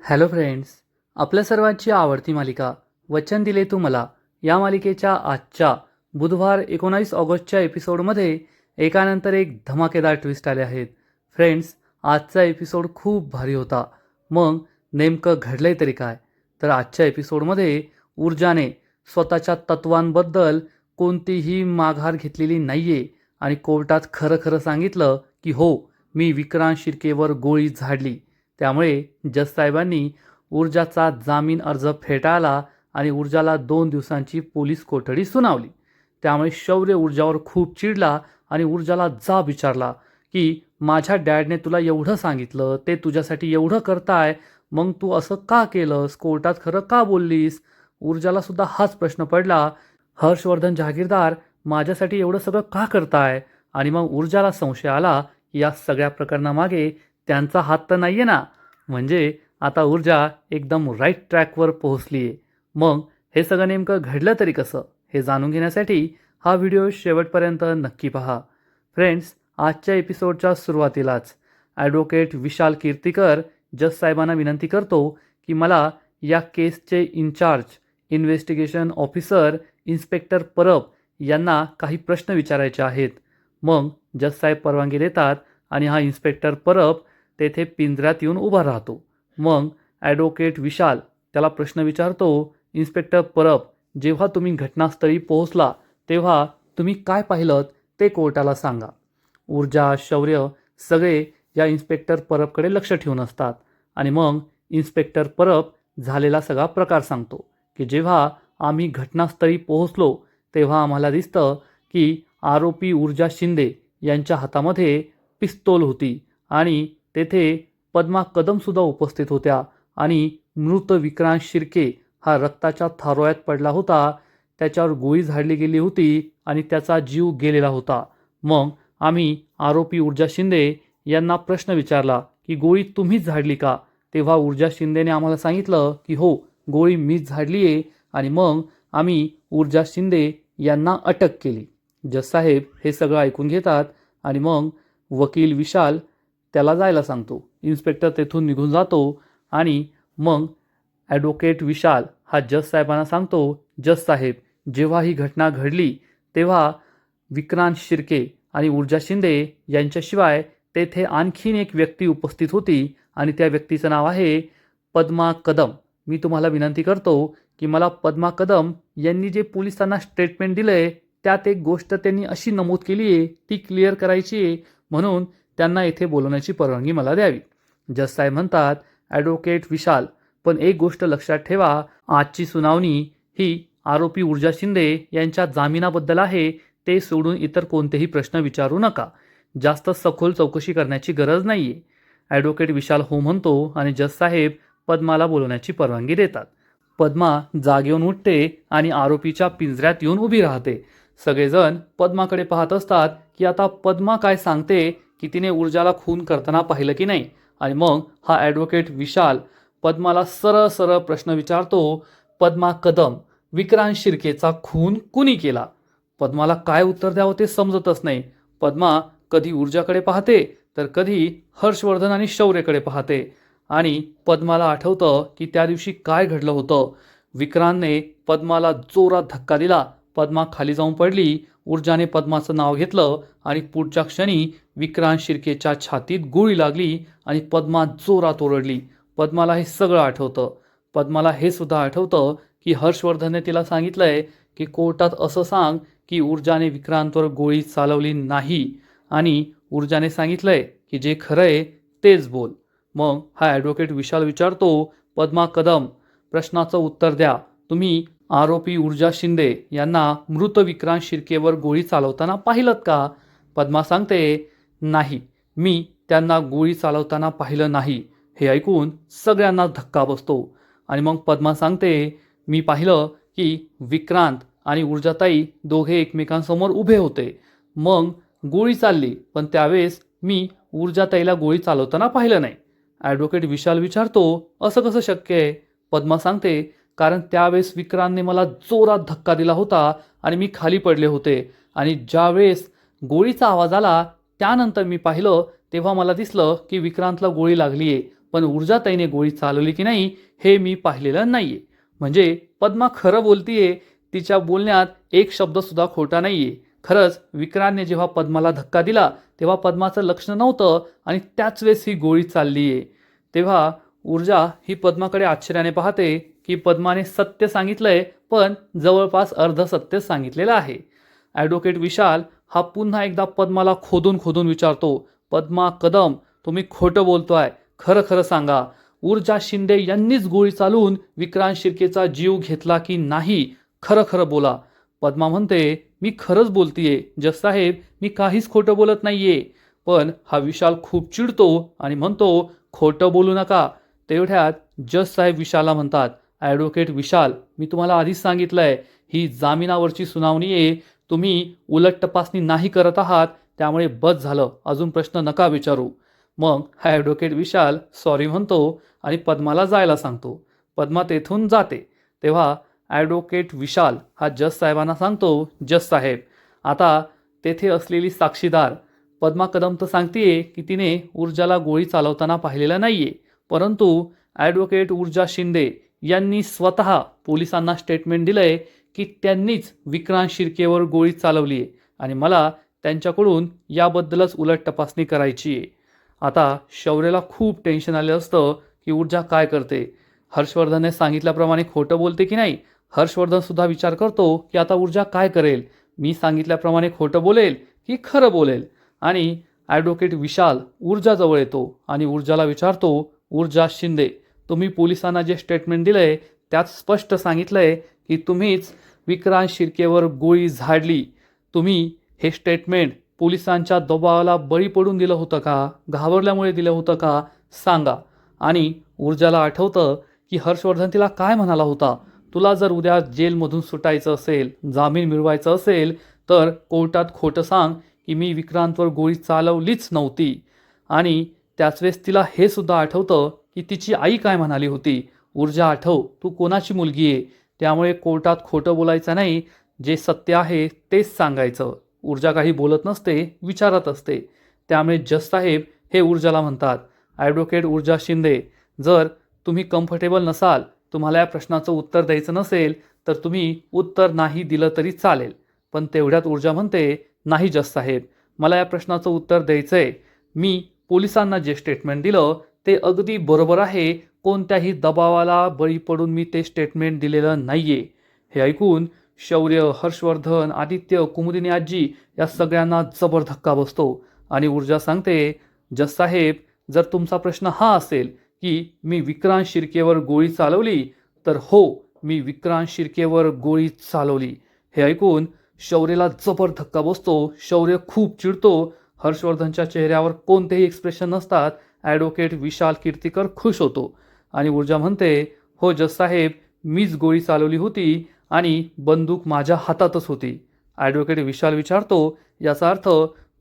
Hello friends, आपल्या सर्वांची आवडती मालिका वचन दिले तू मला या मालिकेच्या आजच्या बुधवार 19 ऑगस्टच्या एपिसोडमध्ये एकानंतर एक धमाकेदार ट्विस्ट आले आहेत. फ्रेंड्स, आजचा एपिसोड खूप भारी होता. मग नेमकं घडलंय तरी काय? तर आजच्या एपिसोडमध्ये ऊर्जाने स्वतःच्या तत्वांबद्दल कोणतीही माघार घेतलेली नाहीये आणि कोर्टात खरं खरं सांगितलं की हो, मी विक्रांत शिर्केवर गोळी झाडली. त्यामुळे जज साहेबांनी ऊर्जाचा जामीन अर्ज फेटाळला आणि ऊर्जाला 2 दिवसांची पोलीस कोठडी सुनावली. त्यामुळे शौर्य ऊर्जावर खूप चिडला आणि ऊर्जाला जाब विचारला की माझ्या डॅडने तुला एवढं सांगितलं, ते तुझ्यासाठी एवढं करताय, मग तू असं का केलंस, कोर्टात खरं का बोललीस? ऊर्जाला सुद्धा हाच प्रश्न पडला. हर्षवर्धन जहागीरदार माझ्यासाठी एवढं सगळं का करताय? आणि मग ऊर्जाला संशय आला की या सगळ्या प्रकरणामागे त्यांचा हात तर नाहीये ना. म्हणजे आता ऊर्जा एकदम राईट ट्रॅकवर पोहोचली आहे. मग हे सगळं नेमकं घडलं तरी कसं, हे जाणून घेण्यासाठी हा व्हिडिओ शेवटपर्यंत नक्की पहा. फ्रेंड्स, आजच्या एपिसोडच्या सुरुवातीलाच ॲडव्होकेट विशाल कीर्तीकर जज साहेबांना विनंती करतो की मला या केसचे in-charge investigation officer inspector Parab यांना काही प्रश्न विचारायचे आहेत. मग जज साहेब परवानगी देतात आणि हा इन्स्पेक्टर परब तेथे पिंजऱ्यात येऊन उभा राहतो. मग ॲडव्होकेट विशाल त्याला प्रश्न विचारतो, इन्स्पेक्टर परब, जेव्हा तुम्ही घटनास्थळी पोहोचला तेव्हा तुम्ही काय पाहिलं ते कोर्टाला सांगा. ऊर्जा, शौर्य सगळे या इन्स्पेक्टर परबकडे लक्ष ठेवून असतात आणि मग इन्स्पेक्टर परब झालेला सगळा प्रकार सांगतो की जेव्हा आम्ही घटनास्थळी पोहोचलो तेव्हा आम्हाला दिसतं की आरोपी ऊर्जा शिंदे यांच्या हातामध्ये पिस्तूल होती आणि तेथे पद्मा कदमसुद्धा उपस्थित होत्या आणि मृत विक्रांत शिर्के हा रक्ताच्या थारोळ्यात पडला होता. त्याच्यावर गोळी झाडली गेली होती आणि त्याचा जीव गेलेला होता. मग आम्ही आरोपी ऊर्जा शिंदे यांना प्रश्न विचारला की गोळी तुम्हीच झाडली का? तेव्हा ऊर्जा शिंदेने आम्हाला सांगितलं की हो, गोळी मीच झाडली आहे. आणि मग आम्ही ऊर्जा शिंदे यांना अटक केली. जज साहेब हे सगळं ऐकून घेतात आणि मग वकील विशाल त्याला जायला सांगतो. इन्स्पेक्टर तेथून निघून जातो आणि मग ॲडव्होकेट विशाल हा जज साहेबांना सांगतो, जज साहेब, जेव्हा ही घटना घडली तेव्हा विक्रांत शिर्के आणि ऊर्जा शिंदे यांच्याशिवाय तेथे आणखीन एक व्यक्ती उपस्थित होती आणि त्या व्यक्तीचं नाव आहे पद्मा कदम. मी तुम्हाला विनंती करतो की मला पद्मा कदम यांनी जे पोलिसांना स्टेटमेंट दिलंय त्यात एक गोष्ट त्यांनी अशी नमूद केली आहे ती क्लिअर करायची आहे, म्हणून त्यांना येथे बोलवण्याची परवानगी मला द्यावी. जज साहेब म्हणतात, ॲडव्होकेट विशाल, पण एक गोष्ट लक्षात ठेवा, आजची सुनावणी ही आरोपी ऊर्जा शिंदे यांच्या जामिनाबद्दल आहे. ते सोडून इतर कोणतेही प्रश्न विचारू नका. जास्त सखोल चौकशी करण्याची गरज नाहीये. ॲडव्होकेट विशाल हो म्हणतो आणि जज साहेब पद्माला बोलवण्याची परवानगी देतात. पद्मा जागेवरून उठते आणि आरोपीच्या पिंजऱ्यात येऊन उभी राहते. सगळेजण पद्माकडे पाहत असतात की आता पद्मा काय सांगते की तिने ऊर्जाला खून करताना पाहिलं की नाही. आणि मग हा ॲडव्होकेट विशाल पद्माला सरळ सरळ प्रश्न विचारतो, पद्मा कदम, विक्रांत शिर्केचा खून कुणी केला? पद्माला काय उत्तर द्यावं ते समजतच नाही. पद्मा कधी ऊर्जाकडे पाहते तर कधी हर्षवर्धन आणि शौर्यकडे पाहते आणि पद्माला आठवतं की त्या दिवशी काय घडलं होतं. विक्रांतने पद्माला जोरात धक्का दिला. पद्मा खाली जाऊन पडली. ऊर्जाने पद्माचं नाव घेतलं आणि पुढच्या क्षणी विक्रांत शिर्केच्या छातीत गोळी लागली आणि पद्मा जोरात ओरडली. पद्माला हे सगळं आठवतं. पद्माला हे सुद्धा आठवतं की हर्षवर्धनने तिला सांगितलंय की कोर्टात असं सांग की ऊर्जाने विक्रांतवर गोळी चालवली नाही आणि ऊर्जाने सांगितलंय की जे खरं आहे तेच बोल. मग हा ॲडव्होकेट विशाल विचारतो, पद्मा कदम, प्रश्नाचं उत्तर द्या. तुम्ही आरोपी ऊर्जा शिंदे यांना मृत विक्रांत शिर्केवर गोळी चालवताना पाहिलं का? पद्मा सांगते, नाही, मी त्यांना गोळी चालवताना पाहिलं नाही. हे ऐकून सगळ्यांना धक्का बसतो आणि मग पद्मा सांगते, मी पाहिलं की विक्रांत आणि ऊर्जाताई दोघे एकमेकांसमोर उभे होते. मग गोळी चालली, पण त्यावेळेस मी ऊर्जाताईला गोळी चालवताना पाहिलं नाही. ॲडव्होकेट विशाल विचारतो, असं कसं शक्य आहे? पद्मा सांगते, कारण त्यावेळेस विक्रांतने मला जोरात धक्का दिला होता आणि मी खाली पडले होते आणि ज्यावेळेस गोळीचा आवाज आला त्यानंतर मी पाहिलं तेव्हा मला दिसलं की विक्रांतला गोळी लागली आहे, पण ऊर्जाताईने गोळी चालवली की नाही हे मी पाहिलेलं नाहीये. म्हणजे पद्मा खरं बोलतीये, तिच्या बोलण्यात एक शब्द सुद्धा खोटा नाहीये. खरंच विक्रांतने जेव्हा पद्माला धक्का दिला तेव्हा पद्माचं लक्ष नव्हतं आणि त्याच वेळेस ही गोळी चाललीये. तेव्हा ऊर्जा ही पद्माकडे आश्चर्याने पाहते की पद्माने सत्य सांगितलंय, पण जवळपास अर्ध सत्य सांगितलेलं आहे. ॲडव्होकेट विशाल हा पुन्हा एकदा पद्माला खोदून खोदून विचारतो, पद्मा कदम, तुम्ही खोटं बोलतोय, खरं खरं सांगा. ऊर्जा शिंदे यांनीच गोळी चालवून विक्रांत शिर्केचा जीव घेतला की नाही? खरं खरं बोला. पद्मा म्हणते, मी खरंच बोलतीये जज साहेब, मी काहीच खोटं बोलत नाहीये. पण हा विशाल खूप चिडतो आणि म्हणतो, खोटं बोलू नका. तेवढ्यात जज साहेब विशालला म्हणतात, ॲडव्होकेट विशाल, मी तुम्हाला आधीच सांगितलंय, ही जामिनावरची सुनावणी आहे. तुम्ही उलट तपासणी नाही करत आहात, त्यामुळे बस झालं, अजून प्रश्न नका विचारू. मग हा ॲडव्होकेट विशाल सॉरी म्हणतो आणि पद्माला जायला सांगतो. पद्मा तेथून जाते. तेव्हा ॲडव्होकेट विशाल हा जज साहेबांना सांगतो, जज साहेब, आता तेथे असलेली साक्षीदार पद्मा कदम तर सांगतेय की तिने ऊर्जाला गोळी चालवताना पाहिलेलं नाहीये, परंतु ॲडव्होकेट ऊर्जा शिंदे यांनी स्वतः पोलिसांना स्टेटमेंट दिलंय की त्यांनीच विक्रांत शिर्केवर गोळी चालवली आहे आणि मला त्यांच्याकडून याबद्दलच उलट तपासणी करायची आहे. आता शौर्यला खूप टेन्शन आलं असतं की ऊर्जा काय करते, हर्षवर्धनने सांगितल्याप्रमाणे खोटं बोलते की नाही. हर्षवर्धन सुद्धा विचार करतो की आता ऊर्जा काय करेल, मी सांगितल्याप्रमाणे खोटं बोलेल की खरं बोलेल. आणि ॲडव्होकेट विशाल ऊर्जाजवळ येतो आणि ऊर्जाला विचारतो, ऊर्जा शिंदे, तुम्ही पोलिसांना जे स्टेटमेंट दिलंय त्यात स्पष्ट सांगितलंय की तुम्हीच विक्रांत शिर्केवर गोळी झाडली. तुम्ही हे स्टेटमेंट पोलिसांच्या दबावाला बळी पडून दिलं होतं का, घाबरल्यामुळे दिलं होतं का, सांगा. आणि ऊर्जाला आठवतं की हर्षवर्धन तिला काय म्हणाला होता, तुला जर उद्या जेलमधून सुटायचं असेल, जामीन मिळवायचं असेल तर कोर्टात खोटं सांग की मी विक्रांतवर गोळी चालवलीच नव्हती. आणि त्याच वेळेस तिला हे सुद्धा आठवतं की तिची आई काय म्हणाली होती, ऊर्जा आठव, तू कोणाची मुलगी आहे, त्यामुळे कोर्टात खोटं बोलायचं नाही, जे सत्य आहे तेच सांगायचं. ऊर्जा काही बोलत नसते, विचारत असते. त्यामुळे जज साहेब हे ऊर्जाला म्हणतात, ॲडव्होकेट ऊर्जा शिंदे, जर तुम्ही कम्फर्टेबल नसाल, तुम्हाला या प्रश्नाचं उत्तर द्यायचं नसेल तर तुम्ही उत्तर नाही दिलं तरी चालेल. पण तेवढ्यात ऊर्जा म्हणते, नाही जज साहेब, मला या प्रश्नाचं उत्तर द्यायचं आहे. मी पोलिसांना जे स्टेटमेंट दिलं ते अगदी बरोबर आहे, कोणत्याही दबावाला बळी पडून मी ते स्टेटमेंट दिलेलं नाहीये. हे ऐकून शौर्य, हर्षवर्धन, आदित्य, कुमुदिनी आजी या सगळ्यांना जबर धक्का बसतो आणि ऊर्जा सांगते, जज साहेब, जर तुमचा प्रश्न हा असेल की मी विक्रांत शिर्केवर गोळी चालवली तर हो, मी विक्रांत शिर्केवर गोळी चालवली. हे ऐकून शौर्यला जबर धक्का बसतो. शौर्य खूप चिडतो. हर्षवर्धनच्या चेहऱ्यावर कोणतेही एक्सप्रेशन नसतात. ॲडव्होकेट विशाल कीर्तीकर खुश होतो आणि ऊर्जा म्हणते, हो जज साहेब, मीच गोळी चालवली होती आणि बंदूक माझ्या हातातच होती. ॲडव्होकेट विशाल विचारतो, याचा अर्थ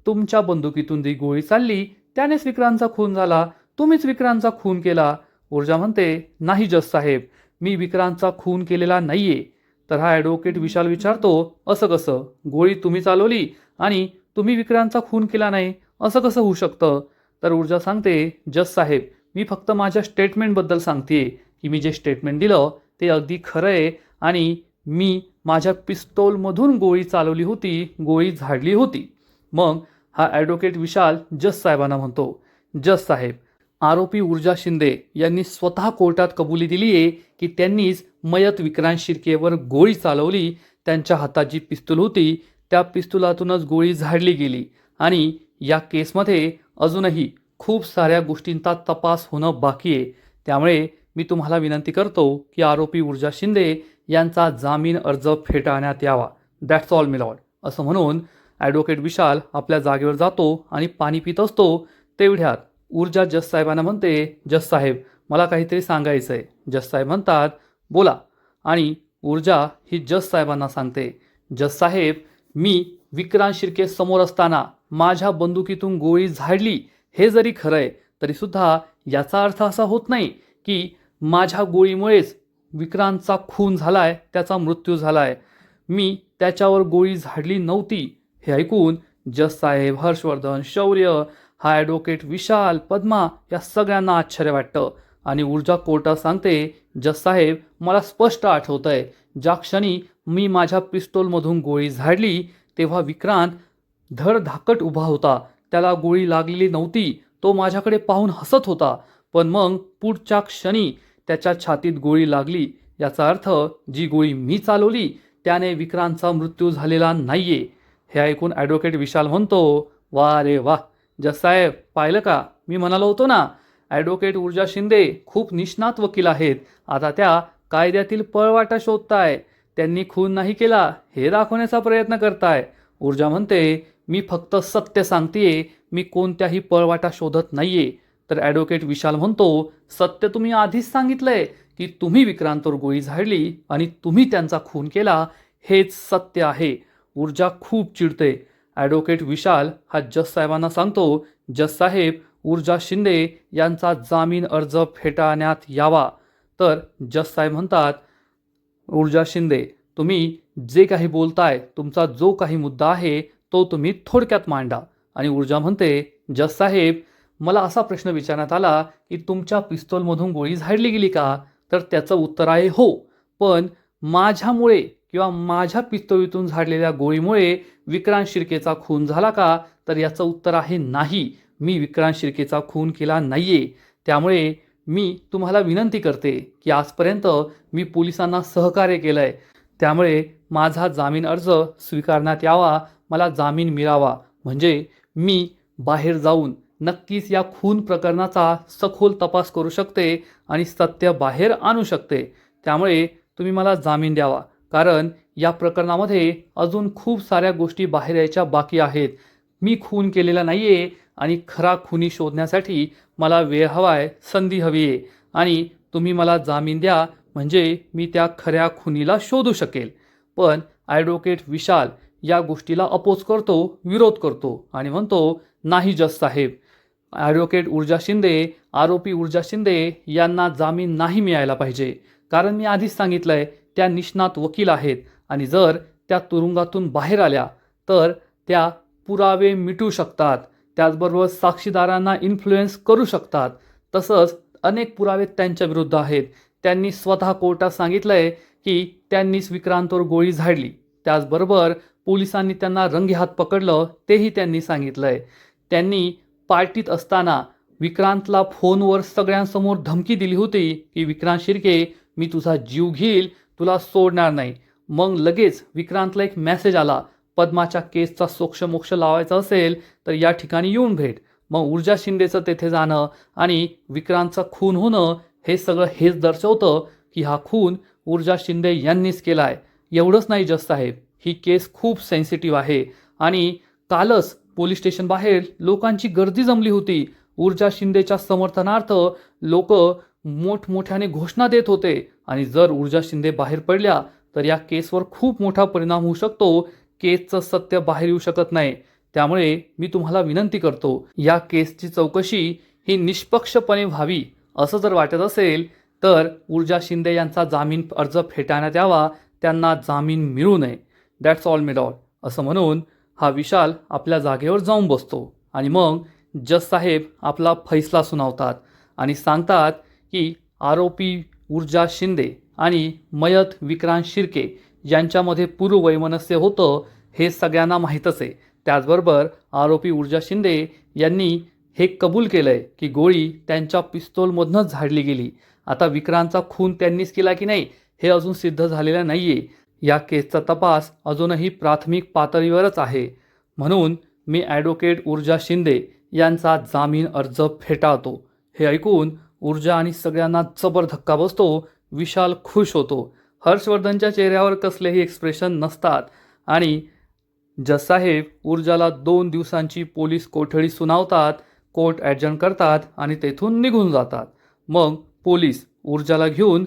तुमच्या बंदुकीतून जी गोळी चालली त्यानेच विक्रांतचा खून झाला, तुम्हीच विक्रांतचा खून केला. ऊर्जा म्हणते, नाही जज साहेब, मी विक्रांतचा खून केलेला नाहीये. तर हा ॲडव्होकेट विशाल विचारतो, असं कसं, गोळी तुम्ही चालवली आणि तुम्ही विक्रांतचा खून केला नाही, असं कसं होऊ शकतं? तर ऊर्जा सांगते, जज साहेब, मी फक्त माझ्या स्टेटमेंटबद्दल सांगतेय की मी जे स्टेटमेंट दिलं ते अगदी खरं आहे आणि मी माझ्या पिस्तूलमधून गोळी चालवली होती, गोळी झाडली होती. मग हा ॲडव्होकेट विशाल जज साहेबांना म्हणतो, जज साहेब, आरोपी ऊर्जा शिंदे यांनी स्वतः कोर्टात कबुली दिली आहे की त्यांनीच मयत विक्रांत शिर्केवर गोळी चालवली. त्यांच्या हातात जी पिस्तूल होती त्या पिस्तुलातूनच गोळी झाडली गेली आणि या केसमध्ये अजूनही खूप साऱ्या गोष्टींचा तपास होणं बाकी आहे. त्यामुळे मी तुम्हाला विनंती करतो की आरोपी ऊर्जा शिंदे यांचा जामीन अर्ज फेटाळण्यात यावा. That's all me Lord. असं म्हणून ॲडव्होकेट विशाल आपल्या जागेवर जातो आणि पाणी पित असतो. तेवढ्यात ऊर्जा जज साहेबांना म्हणते, जज साहेब, मला काहीतरी सांगायचं आहे. जज साहेब म्हणतात, बोला. आणि ऊर्जा ही जज साहेबांना सांगते, जज साहेब, मी विक्रांत शिर्के समोर असताना माझ्या बंदुकीतून गोळी झाडली हे जरी खरं आहे तरीसुद्धा याचा अर्थ असा होत नाही की माझ्या गोळीमुळेच विक्रांतचा खून झालाय, त्याचा मृत्यू झालाय. मी त्याच्यावर गोळी झाडली नव्हती. हे ऐकून जज साहेब, हर्षवर्धन, शौर्य हा ॲडव्होकेट विशाल, पद्मा या सगळ्यांना आश्चर्य वाटतं आणि ऊर्जा कोर्टात सांगते, जज साहेब मला स्पष्ट आठवतंय ज्या क्षणी मी माझ्या पिस्तूलमधून गोळी झाडली तेव्हा विक्रांत धडधाकट उभा होता. त्याला गोळी लागलेली नव्हती. तो माझ्याकडे पाहून हसत होता. पण मग पुढच्या क्षणी त्याच्या छातीत गोळी लागली. याचा अर्थ जी गोळी मी चालवली त्याने विक्रांतचा मृत्यू झालेला नाहीये. हे ऐकून ॲडव्होकेट विशाल म्हणतो, वा रे वा जज साहेब, पाहिलं का मी म्हणालो होतो ना. ॲडव्होकेट ऊर्जा शिंदे खूप निष्णात वकील आहेत. आता त्या कायद्यातील पळवाटा शोधताय. त्यांनी खून नाही केला हे दाखवण्याचा प्रयत्न करताय. ऊर्जा म्हणते, मी फक्त सत्य सांगतेय, मी कोणत्याही पळवाटा शोधत नाहीये. तर ॲडव्होकेट विशाल म्हणतो, सत्य तुम्ही आधीच सांगितलंय की तुम्ही विक्रांतवर गोळी झाडली आणि तुम्ही त्यांचा खून केला, हेच सत्य आहे. ऊर्जा खूप चिडते. ॲडव्होकेट विशाल हा जज साहेबांना सांगतो, जज साहेब ऊर्जा शिंदे यांचा जामीन अर्ज फेटाळण्यात यावा. तर जज साहेब म्हणतात, ऊर्जा शिंदे तुम्ही जे काही बोलताय, तुमचा जो काही मुद्दा आहे तो तुम्ही थोडक्यात मांडा. आणि ऊर्जा म्हणते, जज साहेब मला असा प्रश्न विचारण्यात आला की तुमच्या पिस्तूलमधून गोळी झाडली गेली का. तर त्याचं उत्तर आहे हो. पण माझ्यामुळे किंवा माझ्या पिस्तुलीतून झाडलेल्या गोळीमुळे विक्रांत शिर्केचा खून झाला का. तर याचं उत्तर आहे नाही. मी विक्रांत शिर्केचा खून केला नाहीये. त्यामुळे मी तुम्हाला विनंती करते की आजपर्यंत मी पोलिसांना सहकार्य केलंय, त्यामुळे माझा जामीन अर्ज स्वीकारण्यात यावा. मला जामीन मिळावा म्हणजे मी बाहेर जाऊन नक्कीच या खून प्रकरणाचा सखोल तपास करू शकते आणि सत्य बाहेर आणू शकते. त्यामुळे तुम्ही मला जामीन द्यावा. कारण या प्रकरणामध्ये अजून खूप साऱ्या गोष्टी बाहेर यायच्या बाकी आहेत. मी खून केलेला नाहीये आणि खरा खुनी शोधण्यासाठी मला वेळ हवाय, संधी हवी आहे. आणि तुम्ही मला जामीन द्या म्हणजे मी त्या खऱ्या खुनीला शोधू शकेल. पण ॲडव्होकेट विशाल या गोष्टीला अपोज करतो, विरोध करतो आणि म्हणतो, नाही जज साहेब, ॲडव्होकेट ऊर्जा शिंदे, आरोपी ऊर्जा शिंदे यांना जामीन नाही मिळायला पाहिजे. कारण मी आधीच सांगितलंय त्या निष्णात वकील आहेत आणि जर त्या तुरुंगातून बाहेर आल्या तर त्या पुरावे मिटू शकतात. त्याचबरोबर साक्षीदारांना इन्फ्लुएन्स करू शकतात. तसंच अनेक पुरावे त्यांच्या विरुद्ध आहेत. त्यांनी स्वतः कोर्टात सांगितलंय की त्यांनीच विक्रांतवर गोळी झाडली. त्याचबरोबर पोलिसांनी त्यांना रंगेहात पकडलं तेही त्यांनी सांगितलंय. त्यांनी पार्टीत असताना विक्रांतला फोनवर सगळ्यांसमोर धमकी दिली होती की विक्रांत शिर्के मी तुझा जीव घेईल, तुला सोडणार नाही. मग लगेच विक्रांतला एक मेसेज आला, पद्माच्या केसचा सोक्षमोक्ष लावायचा असेल तर या ठिकाणी येऊन भेट. मग ऊर्जा शिंदेचं तेथे जाणं आणि विक्रांतचा खून होणं हे सगळं हेच दर्शवतं की हा खून ऊर्जा शिंदे यांनीच केलाय. एवढंच नाही जज साहेब, ही केस खूप सेन्सिटिव्ह आहे आणि कालच पोलीस स्टेशन बाहेर लोकांची गर्दी जमली होती. ऊर्जा शिंदेच्या समर्थनार्थ लोक मोठमोठ्याने घोषणा देत होते आणि जर ऊर्जा शिंदे बाहेर पडल्या तर या केसवर खूप मोठा परिणाम होऊ शकतो. केसचं सत्य बाहेर येऊ शकत नाही. त्यामुळे मी तुम्हाला विनंती करतो, या केसची चौकशी ही निष्पक्षपणे व्हावी. असं जर वाटत असेल तर ऊर्जा शिंदे यांचा जामीन अर्ज फेटाळण्यात यावा, त्यांना जामीन मिळू नये. That's all mid all. असं म्हणून हा विशाल आपल्या जागेवर जाऊन बसतो आणि मग जज साहेब आपला फैसला सुनावतात आणि सांगतात की आरोपी ऊर्जा शिंदे आणि मयत विक्रांत शिर्के यांच्यामध्ये पूर्ववैमनस्य होतं हे सगळ्यांना माहीतच आहे. त्याचबरोबर आरोपी ऊर्जा शिंदे यांनी हे कबूल केलंय की गोळी त्यांच्या पिस्तूलमधूनच झाडली गेली. आता विक्रांतचा खून त्यांनीच केला की नाही हे अजून सिद्ध झालेलं नाहीये. या केसचा तपास अजूनही प्राथमिक पातळीवरच आहे. म्हणून मी ॲडव्होकेट ऊर्जा शिंदे यांचा जामीन अर्ज फेटाळतो. हे ऐकून ऊर्जा आणि सगळ्यांना जबर धक्का बसतो. विशाल खुश होतो. हर्षवर्धनच्या चेहऱ्यावर कसलेही एक्सप्रेशन नसतात आणि जज साहेब ऊर्जाला 2 दिवसांची पोलीस कोठडी सुनावतात. कोर्ट ॲडजर्न करतात आणि तेथून निघून जातात. मग पोलीस ऊर्जाला घेऊन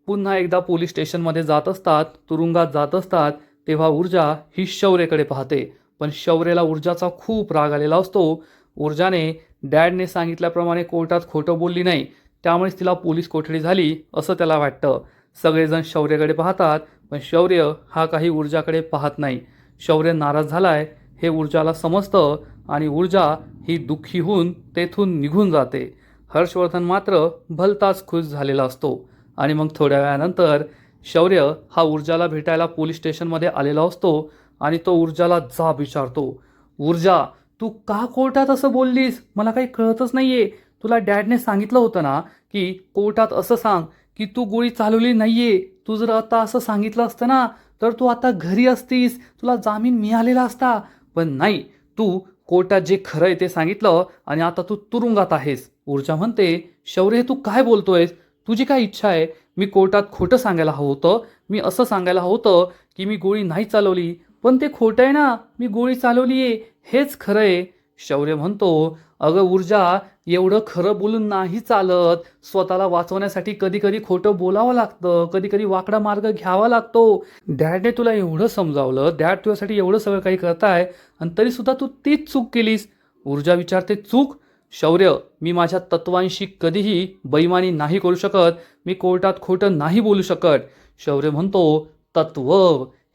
पुन्हा एकदा पोलीस स्टेशनमध्ये जात असतात, तुरुंगात जात असतात. तेव्हा ऊर्जा ही शौर्यकडे पाहते. पण शौर्यला ऊर्जाचा खूप राग आलेला असतो. ऊर्जाने डॅडने सांगितल्याप्रमाणे कोर्टात खोटं बोलली नाही, त्यामुळेच तिला पोलीस कोठडी झाली असं त्याला वाटतं. सगळेजण शौर्यकडे पाहतात पण शौर्य हा काही ऊर्जाकडे पाहत नाही. शौर्य नाराज झालाय हे ऊर्जाला समजतं आणि ऊर्जा ही दुःखी होऊन तेथून निघून जाते. हर्षवर्धन मात्र भलताच खुश झालेला असतो. आणि मग थोड्या वेळानंतर शौर्य हा ऊर्जाला भेटायला पोलीस स्टेशनमध्ये आलेला असतो आणि तो ऊर्जाला जाब विचारतो. ऊर्जा, तू का कोर्टात असं बोललीस? मला काही कळतच नाहीये. तुला डॅडने सांगितलं होतं ना की कोर्टात असं सांग की तू गोळी चालवली नाहीये. तू जर आता असं सांगितलं असतं ना तर तू आता घरी असतीस, तुला जामीन मिळालेला असता. पण नाही, तू कोर्टात जे खरं आहे ते सांगितलं आणि आता तू तुरुंगात आहेस. ऊर्जा म्हणते, शौर्य तू काय बोलतोयस? तुझी काय इच्छा आहे? मी कोर्टात खोटं सांगायला हवं होतं. मी असं सांगायला हवं होतं की मी गोळी नाही चालवली. पण ते खोटं आहे ना, मी गोळी चालवली आहे हेच खरं आहे. शौर्य म्हणतो, अगं ऊर्जा, एवढं खरं बोलून नाही चालत. स्वतःला वाचवण्यासाठी कधी कधी खोटं बोलावं लागतं, कधी कधी वाकडा मार्ग घ्यावा लागतो. डॅडने तुला एवढं समजावलं, डॅड तुझ्यासाठी एवढं सगळं काही करताय आणि तरी सुद्धा तू तीच चूक केलीस. ऊर्जा विचारते, चूक? शौर्य, मी माझ्या तत्वांशी कधीही बैमानी नाही करू शकत. मी कोर्टात खोटं नाही बोलू शकत. शौर्य म्हणतो, तत्व?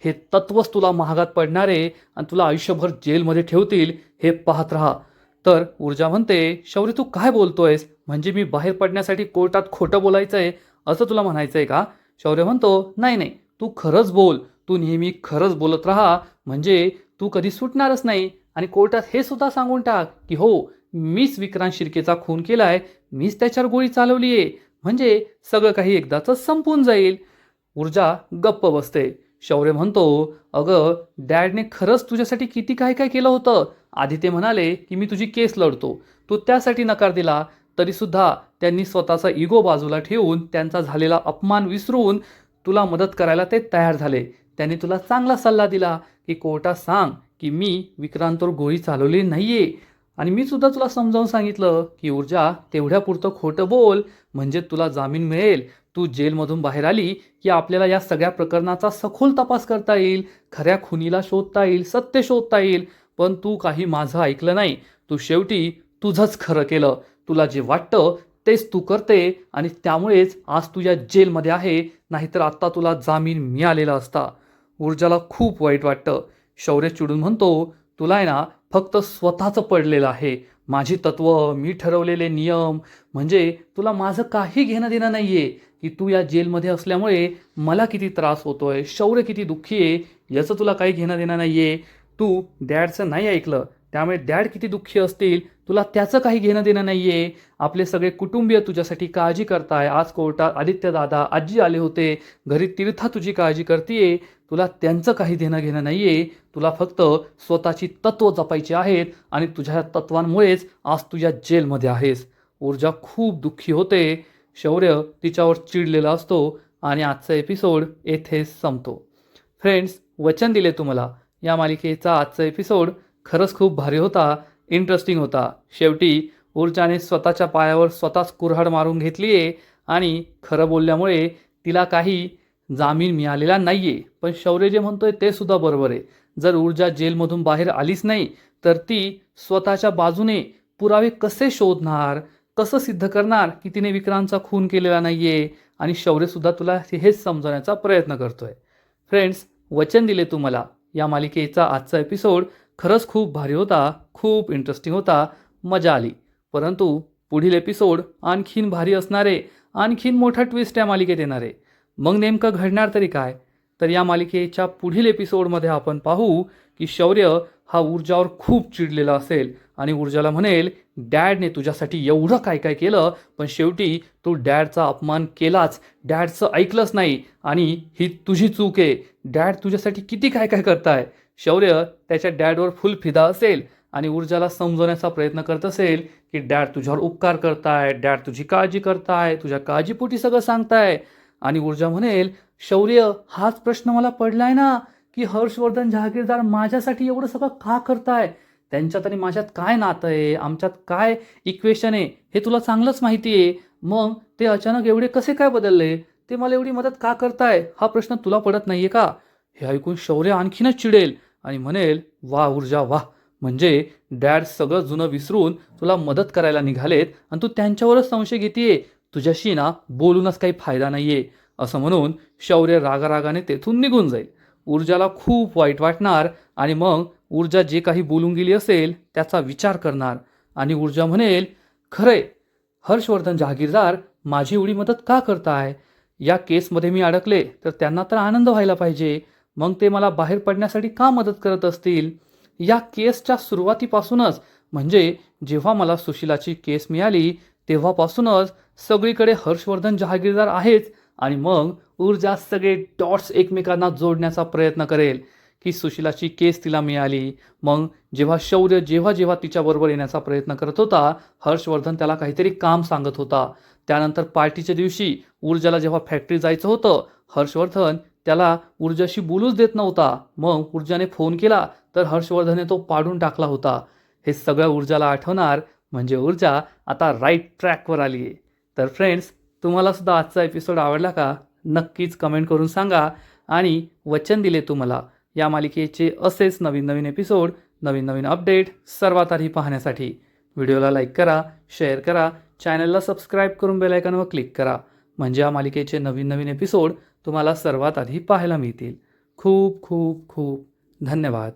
हे तत्वच तुला महागात पडणार आहे आणि तुला आयुष्यभर जेलमध्ये ठेवतील, हे पाहत राहा. तर ऊर्जा म्हणते, शौर्य तू काय बोलतोयस? म्हणजे मी बाहेर पडण्यासाठी कोर्टात खोटं बोलायचंय असं तुला म्हणायचंय का? शौर्य म्हणतो, नाही नाही, तू खरंच बोल. तू नेहमी खरंच बोलत राहा, म्हणजे तू कधी सुटणारच नाही. आणि कोर्टात हे सुद्धा सांगून टाक की हो, मीच विक्रांत शिर्केचा खून केलाय, मीच त्याच्यावर गोळी चालवलीये, म्हणजे सगळं काही एकदाच संपून जाईल. ऊर्जा गप्प बसते. शौर्य म्हणतो, अगं डॅडने खरंच तुझ्यासाठी किती काय काय केलं होतं. आधी ते म्हणाले की मी तुझी केस लढतो, तू त्यासाठी नकार दिला. तरीसुद्धा त्यांनी स्वतःचा इगो बाजूला ठेवून, त्यांचा झालेला अपमान विसरून तुला मदत करायला ते तयार झाले. त्यांनी तुला चांगला सल्ला दिला की कोर्टात सांग की मी विक्रांतवर गोळी चालवली नाहीये. आणि मी सुद्धा तुला समजावून सांगितलं की ऊर्जा, तेवढ्यापुरतं खोटं बोल, म्हणजे तुला जामीन मिळेल. तू जेलमधून बाहेर आली की आपल्याला या सगळ्या प्रकरणाचा सखोल तपास करता येईल, खऱ्या खुनीला शोधता येईल, सत्य शोधता येईल. पण तू काही माझं ऐकलं नाही. तू शेवटी तुझंच खरं केलं. तुला जे वाटतं तेच तू करते आणि त्यामुळेच आज तू या जेलमध्ये आहे, नाहीतर आता तुला जामीन मिळालेला असता. ऊर्जाला खूप वाईट वाटतं. शौर्य चिडून म्हणतो, तुला आहे ना फक्त स्वतःचं पडलेलं आहे. माझी तत्व, मी ठरवलेले नियम, म्हणजे तुला माझं काही घेणं देणं नाहीये की तू या जेलमध्ये असल्यामुळे मला किती त्रास होतोय, शौर्य किती दुःखी आहे, याचं तुला काही घेणं देणं नाहीये. तू डॅडचं नाही ऐकलं, त्यामुळे डॅड किती दुःखी असतील, तुला त्याचं काही घेणं देणं नाहीये. आपले सगळे कुटुंबीय तुझ्यासाठी काळजी करताय. आज कोर्टात आदित्य दादा, आजी आले होते. घरी तीर्था तुझी काळजी करतीये. तुला त्यांचं काही देणं घेणं नाहीये. तुला फक्त स्वतःची तत्व जपायची आहेत आणि तुझ्या तत्वांमुळेच आज तुझ्या जेलमध्ये आहेस. ऊर्जा खूप दुःखी होते. शौर्य तिच्यावर चिडलेला असतो आणि आजचा एपिसोड येथेच संपतो. फ्रेंड्स, वचन दिले तुम्हाला, या मालिकेचा आजचा एपिसोड खरंच खूप भारी होता, इंटरेस्टिंग होता. शेवटी ऊर्जाने स्वतःच्या पायावर स्वतःच कुऱ्हाड मारून घेतली आहे आणि खरं बोलल्यामुळे तिला काही जामीन मिळालेला नाहीये. पण शौर्य जे म्हणतोय ते सुद्धा बरोबर आहे. जर ऊर्जा जेलमधून बाहेर आलीच नाही तर ती स्वतःच्या बाजूने पुरावे कसे शोधणार, कसं सिद्ध करणार की तिने विक्रांतचा खून केलेला नाहीये. आणि शौर्यसुद्धा तुला हेच समजवण्याचा प्रयत्न करतोय. फ्रेंड्स, वचन दिले तुम्हाला, या मालिकेचा आजचा एपिसोड खरंच खूप भारी होता, खूप इंटरेस्टिंग होता, मजा आली. परंतु पुढील एपिसोड आणखीन भारी असणारे, आणखीन मोठा ट्विस्ट या मालिकेत येणार आहे. मग नेमकं घडणार तरी काय? तर या मालिकेच्या पुढील एपिसोडमध्ये आपण पाहू की शौर्य हा ऊर्जावर खूप चिडलेला असेल आणि ऊर्जाला म्हणेल, डॅडने तुझ्यासाठी एवढं काय काय केलं, पण शेवटी तू डॅडचा अपमान केलाच, डॅडचं ऐकलंच नाही आणि ही तुझी चूक आहे. डॅड तुझ्यासाठी किती काय काय करताय. शौर्य त्याच्या डॅडवर फुल फिदा असेल आणि ऊर्जाला समजवण्याचा प्रयत्न करत असेल की डॅड तुझ्यावर उपकार करताय, डॅड तुझी काळजी करताय, तुझ्या काळजीपोटी सगळं सांगताय. आणि ऊर्जा म्हणेल, शौर्य हाच प्रश्न मला पडलाय ना की हर्षवर्धन जहागीरदार माझ्यासाठी एवढं सगळं का करताय. त्यांच्यात आणि माझ्यात काय नातं आहे, आमच्यात काय इक्वेशन आहे हे तुला चांगलंच माहिती आहे. मग ते अचानक एवढे कसे काय बदलले, ते मला एवढी मदत का करताय, हा प्रश्न तुला पडत नाहीये का? हे ऐकून शौर्य आणखीनच चिडेल आणि म्हणेल, वा ऊर्जा वा, म्हणजे डॅड सगळं जुनं विसरून तुला मदत करायला निघालेत आणि तू त्यांच्यावरच संशय घेतीये. तुझ्याशी ना बोलूनच काही फायदा नाहीये. असं म्हणून शौर्य रागारागाने तेथून निघून जाईल. ऊर्जाला खूप वाईट वाटणार आणि मग ऊर्जा जे काही बोलून गेली असेल त्याचा विचार करणार आणि ऊर्जा म्हणेल, खरंय, हर्षवर्धन जहागीरदार माझी एवढी मदत का करताय? या केसमध्ये मी अडकले तर त्यांना तर आनंद व्हायला पाहिजे, मग ते मला बाहेर पडण्यासाठी का मदत करत असतील? या केसच्या सुरुवातीपासूनच, म्हणजे जेव्हा मला सुशिलाची केस मिळाली तेव्हापासूनच सगळीकडे हर्षवर्धन जहागीरदार आहेच. आणि मग ऊर्जा सगळे डॉट्स एकमेकांना जोडण्याचा प्रयत्न करेल की सुशिलाची केस तिला मिळाली. मग जेव्हा शौर्य जेव्हा जेव्हा तिच्याबरोबर येण्याचा प्रयत्न करत होता, हर्षवर्धन त्याला काहीतरी काम सांगत होता. त्यानंतर पार्टीच्या दिवशी ऊर्जाला जेव्हा फॅक्टरी जायचं होतं, हर्षवर्धन त्याला ऊर्जाशी बोलूच देत नव्हता. मग ऊर्जाने फोन केला तर हर्षवर्धनने तो पाडून टाकला होता. हे सगळं ऊर्जाला आठवणार, म्हणजे ऊर्जा आता राईट ट्रॅकवर आली आहे. तर फ्रेंड्स, तुम्हाला सुद्धा आजचा एपिसोड आवडला का? नक्कीच कमेंट करून सांगा. आणि वचन दिले तुम्हाला या मालिकेचे असेच नवीन नवीन एपिसोड, नवीन नवीन अपडेट सर्वात आधी पाहण्यासाठी व्हिडिओला लाईक करा, शेअर करा, चॅनलला सबस्क्राईब करून बेल आयकॉनवर क्लिक करा, म्हणजे या मालिकेचे नवीन नवीन एपिसोड तुम्हाला सर्वात आधी पाहायला मिळतील. खूप खूप खूप धन्यवाद.